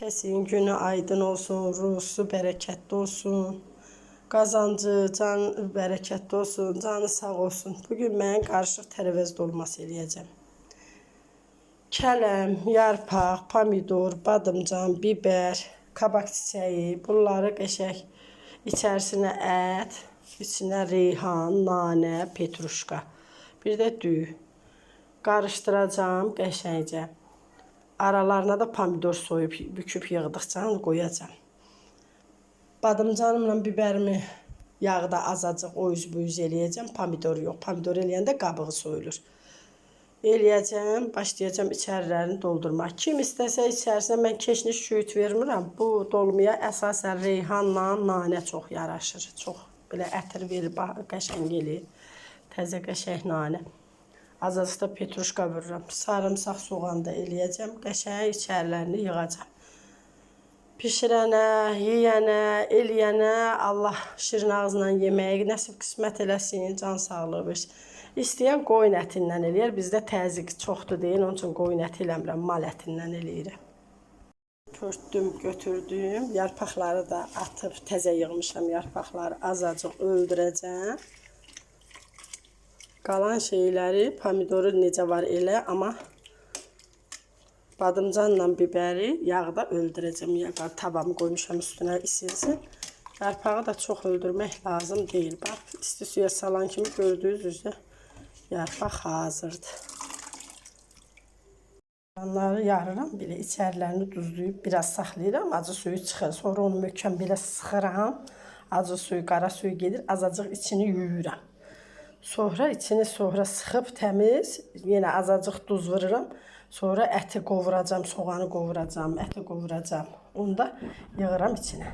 Kəsin günü aydın olsun, ruhusu bərəkətli olsun. Qazancı, can bərəkətli olsun, canı sağ olsun. Bugün mən qarışıq tərəvəz dolması eləyəcəm. Kələm, yarpaq, pomidor, badımcan, biber, kabak çiçəyi, bunları qəşəng içərisinə ət, içinə reyhan, nanə, petruşka, bir də düyü. Qarışdıracağım qəşəngcə. Aralarına da pomidor soyub, büküb yığdıqca qoyacağım. Badımcanımla biberimi yağda azacıq o yüz bu yüz eləyəcəm. Pomidor yox. Pomidor eləyəndə qabığı soyulur. Eləyəcəm, başlayacağım içərilərini doldurmaq. Kim istəsə içərisinə mən keşniş şüyüt vermirəm. Bu dolmaya əsasən reyhanla nanə çox yaraşır. Çox belə ətir verir, qəşəng eləyir. Təzə qəşəng nanə. Azacıq da petruşka vururam. Sarımsaq, soğan da eləyəcəm. Qəşəng içərilərini yığacam. Pişirənə, yiyənə, eləyənə Allah şirin ağzından yeməyi nəsib qismət eləsin, can sağlığı versin. İstəyən qoyun ətindən eləyər. Bizdə təzyiq çoxdur deyin, onun üçün qoyun əti eləmirəm, mal ətindən eləyirəm. Pörtdüm, götürdüm. Yarpaqları da atıb təzə yığmışam yarpaqları. Azacıq öldürəcəm. Qalan şeyləri, pomidoru necə var elə, amma badımcanla biberi yağda öldürəcəm. Yağı tavamı qoymuşam üstünə isinsin. Yarpağı da çox öldürmək lazım deyil. Bax, isti suya salan kimi gördüyünüz üzrə yarpaq hazırdır. Onları yarıram, belə içərilərini duzlayıb biraz saxlayıram, acı suyu çıxır. Sonra onu möhkəm belə sıxıram. Acı suyu, qara suyu gedir, azacıq içini yuyuram. Sonra içini sıxıb təmiz, yenə azacıq duz vururam. Sonra əti qovuracam, soğanı qovuracam, əti qovuracam. Onu da yığıram içinə.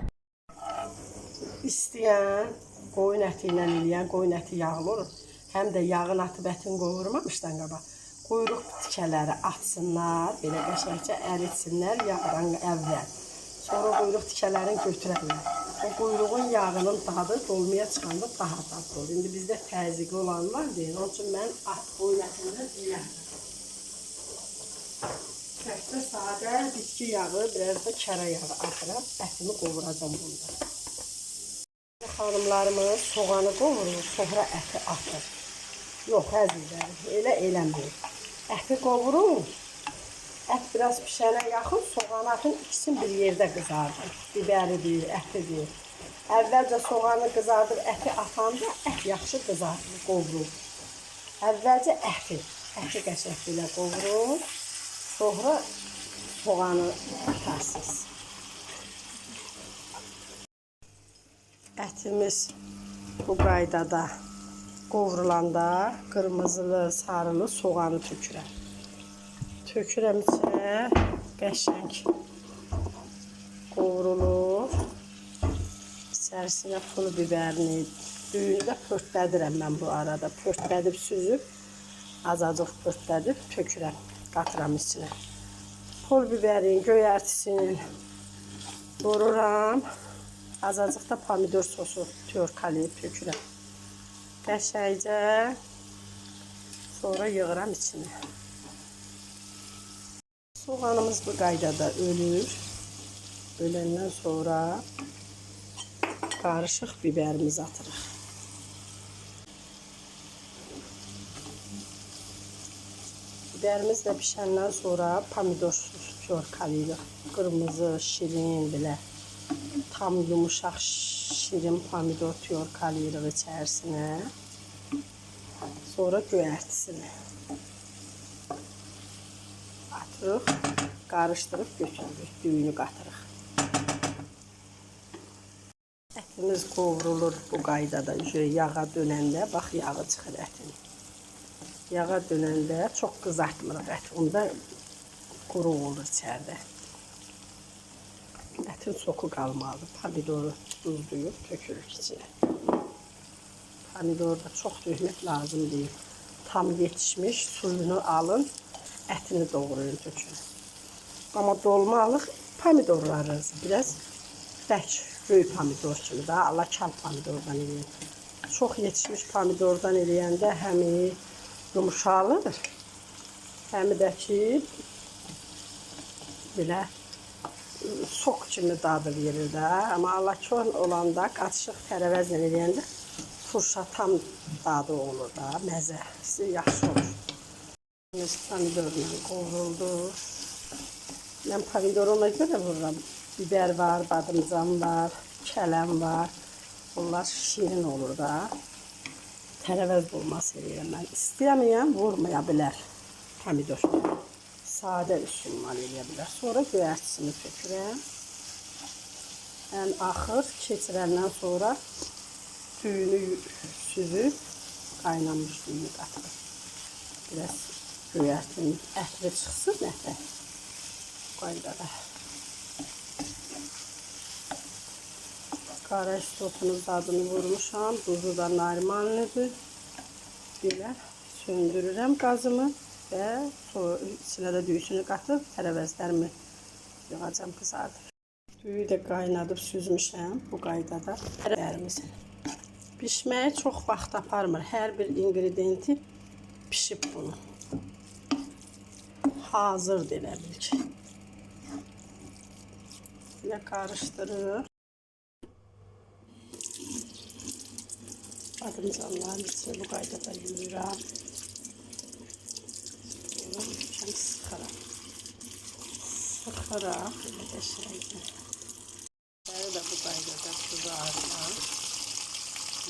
İstəyən qoyun əti ilə eləyən, qoyun əti yağlı olur. Həm də yağın atıb ətini qovurmamışdan qabaq. Quyruq tikələri atsınlar, belə qəşəngcə əritsinlər yağdan əvvəl. Sonra quyruq tikələrini götürərlər. O quyruğun yağının dadı dolmaya çıxanda daha dadlı olur. İndi bizdə təzyiqli olanlar deyil. Onun üçün mən qoyun ətindən eləyərəm. Təkcə sadə bitki yağı, biraz da kərə yağı atıram. Ətimi qovuracam bunda. Xanımlarımız soğanı qovurur, sonra əti atır. Yox, əzizlərim, elə eləmir. Əti qovurur. Ət biraz pişənə yaxın soğanı atın, ikisini bir yerdə qızardır. Biberidir, ətidir. Əvvəlcə soğanı qızardır, əti atanda ət yaxşı qızardır, qovurur. Əvvəlcə əti qəşəng belə qovurur. Sonra soğanı atarsınız. Ətimiz bu qaydada qovrulanda qırmızılı, sarılı soğanı tökürəm. Tökürəm içinə, qəşəng qovrulur. İçərisinə pul biberini, düyünü də pörtlədirəm mən bu arada. Pörtlədib süzüb, azacıq pörtlədib tökürəm, qatıram içinə. Pul biberin, göyərtisini vururam. Azacıq da pomidor sosu tyorkalayıb tökürəm. Qəşəngcə sonra yığıram içinə. Soğanımız bu qaydada ölür. Öləndən sonra qarışıq biberimizi atırıq. Biberimiz də pişəndən sonra pomidor tyorkalayırıq. Qırmızı, şirin belə tam yumuşaq şirin pomidor tyorkalayırıq içərisinə. Sonra göyərtisini qarışdırıb götürürük, düyünü qatırıq. Ətimiz qovrulur bu qaydada, yağa dönəndə, bax yağı çıxır ətin. Yağa dönəndə çox qızartmırıq ət, onda quru olur içəridə. Ətin soku qalmalıdır, pomidoru duzlayıb tökürük içinə. Pomidoru da çox dökmək lazım deyil. Tam yetişmiş, suyunu alın. Ətini doğrayın, tökün. Amma dolmalıq pomidorlarınızı biraz bək, böyük pomidor kimi da, Allah kal pomidordan eləyin. Çox yetişmiş pomidordan eləyəndə həmi yumuşalır, həmi də ki, belə sok kimi dadı verir də. Amma alakon olanda qatışıq tərəvəzlə eləyəndə turşa tam dadı olur da, məzəsi yaxşı olur. Pomidorla qovruldu. Mən pomidoru ona görə vururam. Biber var, badımcan var, kələm var. Bunlar şirin olur da. Tərəvəz dolması eləyirəm mən. İstəyəməyən vurmaya bilər pomidor. Sadə üsulla eləyə bilər. Sonra göyərçisini tökürəm. Ən axır keçirəndən sonra düyünü süzüb qaynamış düyünü qatırım. Biraz göyərtinin ətri çıxsın ətə. Qaydada. Qara istotunun dadını vurmuşam. Duzu da normalnidir. Belə söndürürəm qazımı və içinə də düyüsünü qatıb tərəvəzlərimi yığacam, qızardır. Düyü də qaynadıb süzmüşəm bu qaydada. Tərəvəzlərimizi. Pişməyə çox vaxt aparmır. Hər bir ingrediyenti pişib bunu. Hazırdır elə bil ki. Yine karıştırır. Badımcanların içine bu qaydada yuyuram. Sonra mükemmel sıxaram. Sıxaram. Belə qəşəngdir. Bunları da bu qaydada kızartma.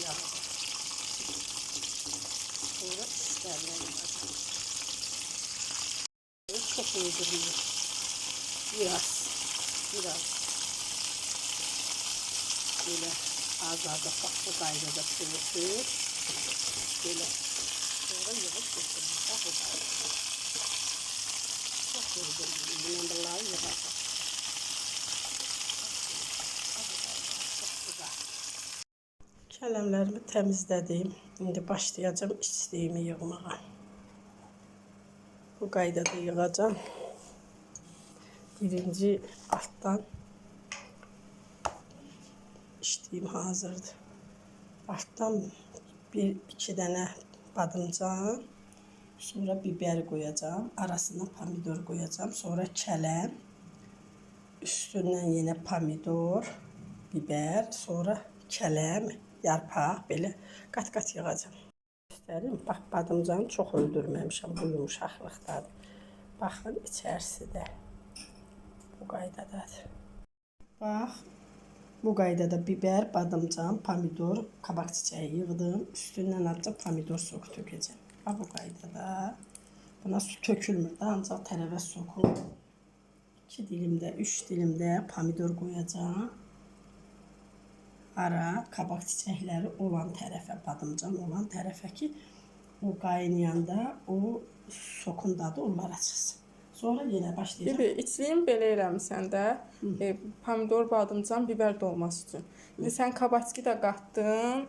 Yağda. Sonra istərlə yığacam. Çok uydurmuyor. Biraz. Böyle az bak bu qaydada pürüsür. Böyle. Sonra yığıb götürürüm. Bak bu qaydada. Çok uydurmuyor. Bundan bunları yığacam. Çok güzel. Kələmlərimi təmizlədim. İndi başlayacağım içdiyimi yığmağa. Bu qaydada yığacağım. Birinci alttan içdiyim hazırdır. Alttan iki dənə badımcan, sonra biber qoyacağım, arasına pomidor qoyacağım, sonra kələm, üstündən yenə pomidor, biber, sonra kələm, yarpaq, belə qat-qat yığacağım. Bax, badımcanı çox öldürməmişəm, bu yumuşaqlıqdadır. Baxın, içərisi də bu qaydadadır. Bax, bu qaydada biber, badımcan, pomidor, qabaq çiçəyi yığdım. Üstündən azca pomidor soku tökəcəm. Bax, bu qaydada. Buna su tökülmür də, ancaq tərəvəz soku. 2 dilimdə, 3 dilimdə pomidor qoyacağım. Ara, qabaq çiçəkləri olan tərəfə, badımcan olan tərəfə ki, o qaynayanda o sokun dadı onlara çıxsın. Sonra yenə başlayacağım. Bibi, içliyim belə eləmişsən də, pomidor, badımcan, biber dolması üçün. İndi sən kabakçı da qatdın,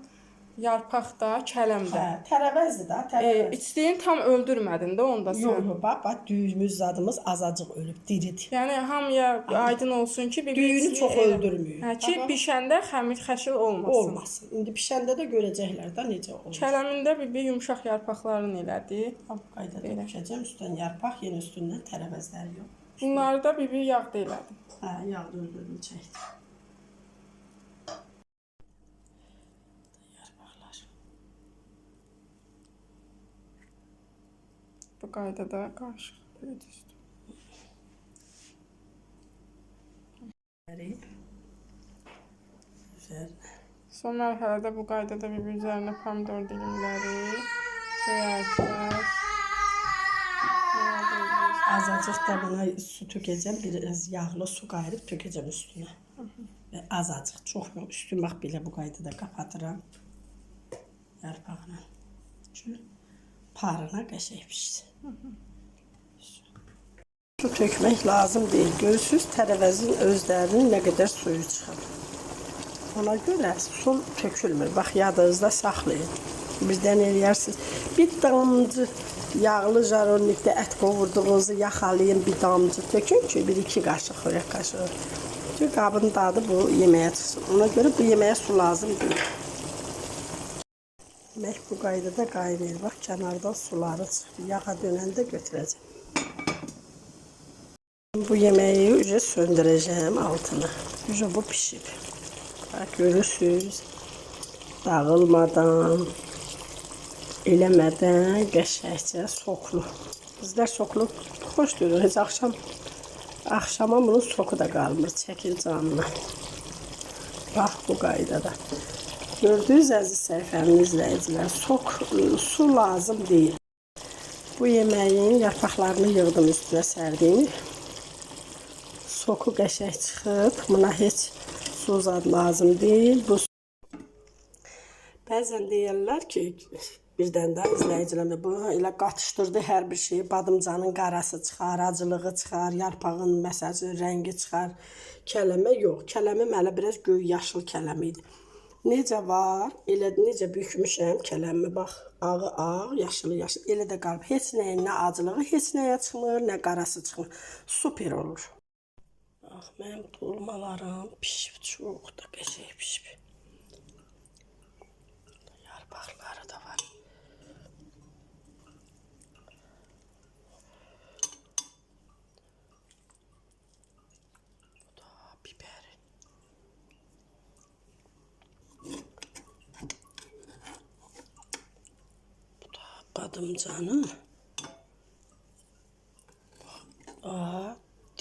yarpaq da, kələm də. Hə, tərəvəzdir da, tərəvəz. İçliyin tam öldürmədin də onda sən. Yox, bax, düyümüz zadımız azacıq ölüb, diridir. Yəni hamıya aydın olsun ki, düyünü çox öldürmüyor. Hə ki, bişəndə xəmir-xəşil olmasın. Olmasın. İndi bişəndə də görəcəklər də necə olur. Kələmində bibi yumşaq yarpaqlarını elədi. Bu qaydada tökəcəm, üstündən yarpaq, yenə üstündən tərəvəzləri yox. Bunları da bibi yağda elədi. Hə, yağda öldürdüm, çəkdim. Bu qaydada qarışıq düzdür. Son mərhələdə bu qaydada bir üzərinə pomidor dilimləri, göyərtilər. Azacıq da buna su tökəcəm, biraz yağlı su qayırıb tökəcəm üstünə. Və azacıq, çox yox, üstün bax belə bu qaydada qapatıram. Yarpaqla. Parına qəşəng pişsin. Su tökmək lazım deyil. Görürsünüz, tərəvəzin özlərinin nə qədər suyu çıxır. Ona görə su tökülmür. Bax, yadınızda saxlayın. Birdən eləyərsiniz. Bir damcı yağlı jarolnikdə ət qovurduğunuzu yaxalayın, bir damcı tökün ki, 1-2 qaşıq, xörək qaşığı. Çünki qabın dadı bu yeməyə çıxsın. Ona görə bu yeməyə su lazım deyil. Yemək bu qaydada qaynayır. Bax, kənardan suları çıxdı. Yağa dönəndə götürəcəm. Bu yemeği ücre söndüreceğim altını. Ücre bu pişip. Bak görürsünüz. Dağılmadan, eləmədən qəşəngcə soklu. Bizlər soklu xoş görür. Heç axşama bunun soku da qalmır. Çəkil canına. Bax bu qaydada. Gördüyünüz əziz səhifəmin izləyicilər, su lazım deyil. Bu yeməyin yarpaqlarını yığdım üstünə sərdim. Soku qəşəng çıxıb, buna heç su zad lazım deyil. Bəzən deyirlər ki, birdən də izləyicilərimdə bu elə qatışdırdı hər bir şeyi. Badımcanın qarası çıxar, acılığı çıxar, yarpağın məsələn rəngi çıxar. Kələmə yox. Kələmim hələ biraz göy yaşıl kələmi idi. Necə var, elə necə bükmüşəm kələmi, bax, ağı ağ, yaşılı yaşıl, elə də qalıb. Heç nəyin nə acılığı, heç nəyə çıxmır, nə qarası çıxmır. Super olur. Bax, mənim dolmalarım pişib, çox da qəşəng pişib. Yarpaqları da var. Bu da biberi. Badımcanın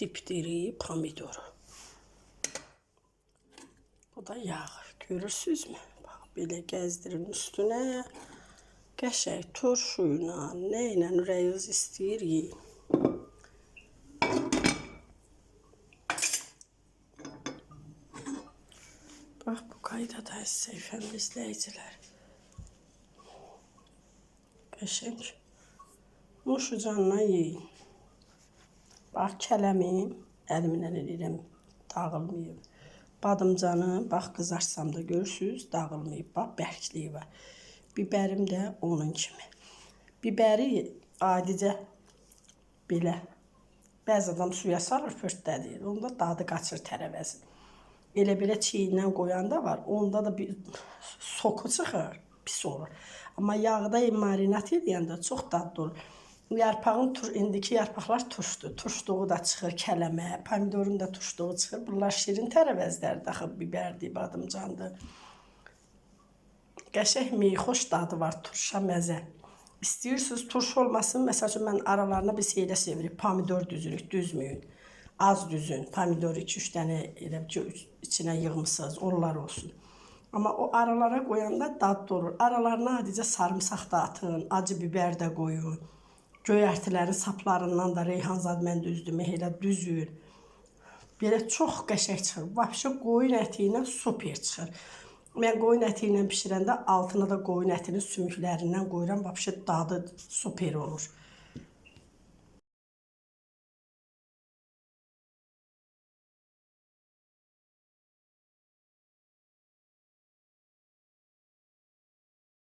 dipdiri pomidoru. Bu da yağ. Görürsünüzmü? Bax, belə gəzdirin üstünə. Qəşəng turşuyla, nə ilə ürəyiniz istəyir yiyin. Bax, bu qaydada səhifəmin izləyicilər. Qəşəng. Muşu canına yiyin. Bax, kələmim, əlimlə eləyirəm, dağılmayıb. Badımcanı, bax, qızarsam da görürsünüz, dağılmayıb. Bax, bərkliyi var. Bibərim də onun kimi. Biberi adicə belə. Bəzi adam suya salır, pörtlədir. Onda dadı qaçır tərəvəzi. Elə-belə çiyindən qoyanda var. Onda da bir soku çıxır, pis olur. Amma yağda marinat edəndə çox dadlı olur. Yarpağın, indiki yarpaqlar turşdur. Turşduğu da çıxır kələmə, pomidorun da turşduğu çıxır. Bunlar şirin tərəvəzlər, daxı bibərdir, badımcandır. Qəşəng meyxoş dadı var, turşa məzə. İstəyirsiniz turş olmasın, məsəl üçün mən aralarına bir şeylə sevirik. Pomidor düzürük, düzməyin. Az düzün, pomidor 2-3 dənə elə ki, içinə yığmışsınız, onlar olsun. Amma o aralara qoyanda dadlı olur. Aralarına adicə sarımsaq da atın, acı biber də qoyun. Göyərtilərin saplarından da reyhanzad mən düzdüm, elə düzün. Belə çox qəşəng çıxır. Vəbşə qoyun əti ilə super çıxır. Mən qoyun əti ilə bişirəndə altına da qoyun ətinin sümüklərindən qoyuram. Vəbşə dadı super olur.